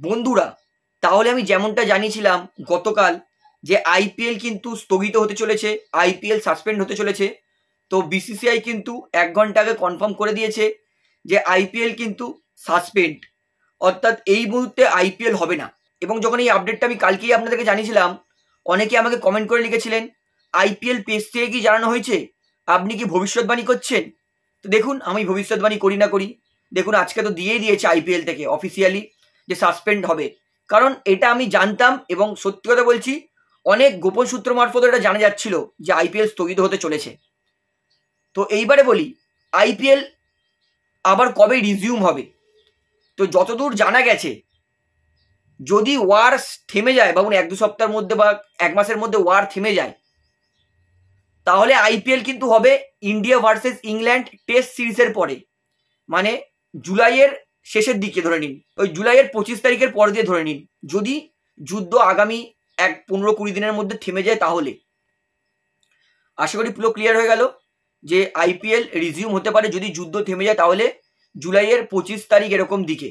বন্ধুরা, তাহলে আমি যেমনটা জানিয়েছিলাম গতকাল যে আইপিএল কিন্তু স্থগিত হতে চলেছে, আইপিএল সাসপেন্ড হতে চলেছে। তো বিসিসিআই কিন্তু 1 ঘন্টা আগে কনফার্ম করে দিয়েছে যে আইপিএল কিন্তু সাসপেন্ড, অর্থাৎ এই মুহূর্তে আইপিএল হবে না। এবং যখন এই আপডেটটা আমি কালকেই আপনাদেরকে জানিয়েছিলাম, অনেকে আমাকে কমেন্ট করে লিখেছিলেন আইপিএল পেজ থেকে কি জানানো হয়েছে, আপনি কি ভবিষ্যৎবাণী করছেন? তো দেখুন, আমি ভবিষ্যৎবাণী করি না করি, দেখুন আজকে তো দিয়েই দিয়েছে আইপিএল থেকে অফিসিয়ালি যে সাসপেন্ড হবে। কারণ এটা আমি জানতাম এবং সত্যি কথা বলছি, অনেক গোপন সূত্র মারফত এটা জানা যাচ্ছিল যে আইপিএল স্থগিত হতে চলেছে। তো এইবারে বলি, আইপিএল আবার কবে রিজিউম হবে? তো যতদূর জানা গেছে, যদি ওয়ার থেমে যায়, ভাবুন 1-2 সপ্তাহের মধ্যে বা 1 মাসের মধ্যে ওয়ার থেমে যায়, তাহলে আইপিএল কিন্তু হবে ইন্ডিয়া ভার্সেস ইংল্যান্ড টেস্ট সিরিজের পরে, মানে জুলাইয়ের শেষের দিকে ধরে নিন, ওই জুলাইয়ের 25 তারিখের পর দিয়ে ধরে নিন। যদি যুদ্ধ আগামী 15-20 দিনের মধ্যে থেমে যায়, তাহলে আশা করি পুরো ক্লিয়ার হয়ে গেল যে আইপিএল রিজিউম হতে পারে যদি যুদ্ধ থেমে যায়, তাহলে জুলাইয়ের 25 তারিখ এরকম দিকে।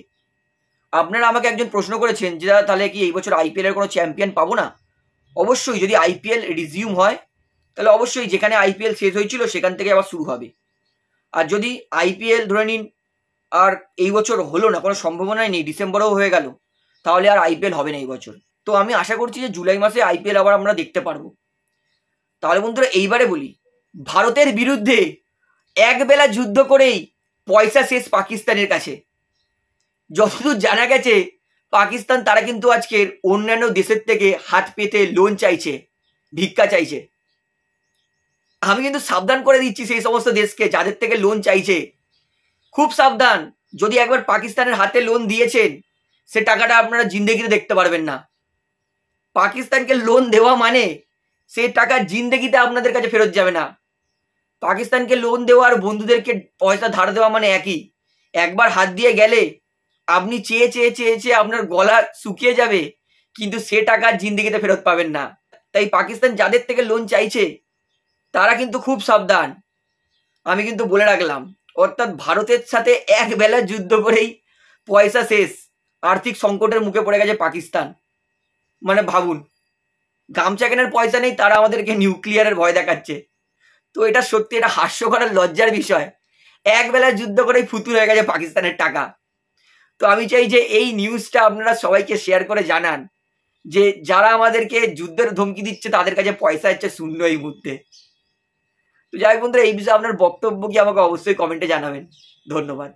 আপনারা আমাকে একজন প্রশ্ন করেছেন যে তাহলে কি এই বছর আইপিএল এর কোনো চ্যাম্পিয়ন পাবো না? অবশ্যই, যদি আইপিএল রিজিউম হয় তাহলে অবশ্যই যেখানে আইপিএল শেষ হয়েছিল সেখান থেকে আবার শুরু হবে। আর যদি আইপিএল ধরে নিন আর এই বছর হলো না, কোনো সম্ভাবনাই নেই, ডিসেম্বরেও হয়ে গেল, তাহলে আর আইপিএল হবে না এই বছর। তো আমি আশা করছি যে জুলাই মাসে আইপিএল আবার আমরা দেখতে পারবো। তাহলে বন্ধুরা এইবারে বলি, ভারতের বিরুদ্ধে একবেলা যুদ্ধ করেই পয়সা শেষ পাকিস্তানের কাছে। যতদূর জানা গেছে, পাকিস্তান তারা কিন্তু আজকের অন্যান্য দেশের থেকে হাত পেতে লোন চাইছে, ভিক্ষা চাইছে। আমি কিন্তু সাবধান করে দিচ্ছি সেই সমস্ত দেশকে যাদের থেকে লোন চাইছে, খুব সাবধান। যদি একবার পাকিস্তানের হাতে লোন দিয়েছেন, সে টাকাটা আপনারা জিন্দেগিতে দেখতে পারবেন না। পাকিস্তানকে লোন দেওয়া মানে সেই টাকা জিন্দেগিতে আপনাদের কাছে ফেরত যাবে না। পাকিস্তানকে লোন দেওয়া আর বন্ধুদেরকে পয়সা ধার দেওয়া মানে একই। একবার হাত দিয়ে গেলে আপনি চেয়ে চেয়ে চেয়ে চেয়ে আপনার গলা শুকিয়ে যাবে, কিন্তু সে টাকা জিন্দেগিতে ফেরত পাবেন না। তাই পাকিস্তান যাদের থেকে লোন চাইছে তারা কিন্তু খুব সাবধান, আমি কিন্তু বলে রাখলাম। অর্থাৎ ভারতের সাথে এক বেলা যুদ্ধ করেই পয়সা শেষ, আর্থিক সংকটের মুখে পড়ে গেছে পাকিস্তান। মানে ভাবুন, গামছা কেনার পয়সা নেই, তারা আমাদেরকে নিউক্লিয়ারের ভয় দেখাচ্ছে। তো এটা সত্যি, এটা হাস্যকর আর লজ্জার বিষয়। এক বেলা যুদ্ধ করেই ফুতুর হয়ে গেছে পাকিস্তানের টাকা। তো আমি চাই যে এই নিউজটা আপনারা সবাইকে শেয়ার করে জানান যে যারা আমাদেরকে যুদ্ধের ধমকি দিচ্ছে তাদের কাছে পয়সা হচ্ছে শূন্য এই মুহূর্তে। তো যাই হোক বন্ধুরা, এই বিষয়ে আপনার বক্তব্য কি আমাকে অবশ্যই কমেন্টে জানাবেন। ধন্যবাদ।